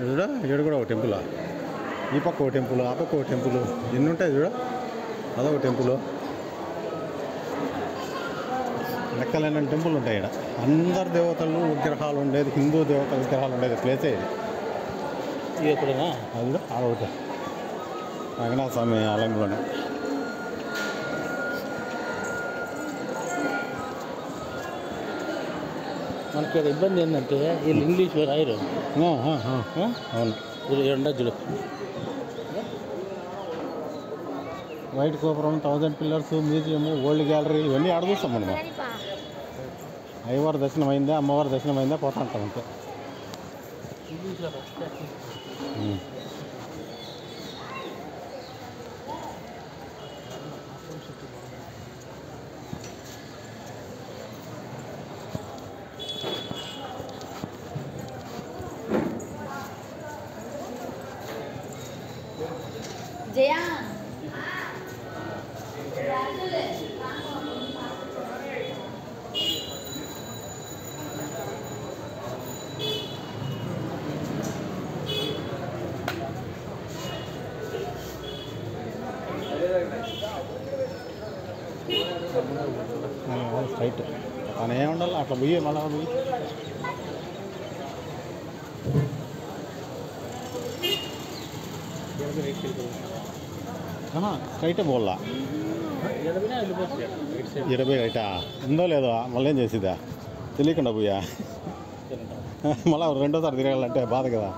చూడ ఇక్కడ కూడా ఒక టెంపుల్, ఈ పక్క ఒక టెంపుల్, ఆ పక్క ఒక టెంపుల్, ఎన్ని ఉంటాయి చూడ. అదొక టెంపుల్, లెక్కలేని టెంపుల్ ఉంటాయి ఇక్కడ. అందరు దేవతలు విగ్రహాలు ఉండేది, హిందూ దేవతల విగ్రహాలు ఉండేది ప్లేసే ఇది. ఇది ఎక్కడైనా అది కూడా ఆడొకటి రంగనాథ స్వామి ఆలయంలోనే. మనకి ఇక్కడ ఇబ్బంది ఏంటంటే వీళ్ళు ఇంగ్లీష్లో రాయరు. అవును, ఎండ చూడు. వైట్ గోపురం, 1000 పిల్లర్స్, మ్యూజియం, ఓల్డ్ గ్యాలరీ ఇవన్నీ ఆడ చూస్తాం మనం. అయ్యవారి దర్శనం అయిందా, అమ్మవారి దర్శనం అయిందా, పోతా ఉంటాం అంతే. జయా స్ట్రైట్ తను ఏముండాలి అట్లా పోయి మళ్ళా పోయి స్ట్రైటే పోల్లా. 20 రైటా ఉందో లేదో మళ్ళీ ఏం చేసిద్దా తెలియకుండా పోయా. మళ్ళీ రెండోసారి తిరగాలంటే బాధ కదా.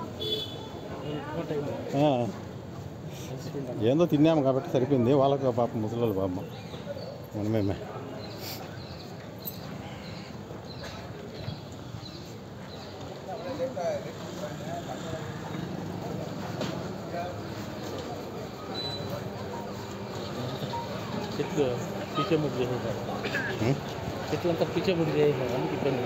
ఏందో తిన్నాము కాబట్టి సరిపోయింది. వాళ్ళకు పాప ముసలి పాప మనమేమే. చెట్లు పిచ్చముడి చేసేసారు, చెట్లంతా పిచ్చముడి చేసేసారు, అందుకు ఇబ్బంది.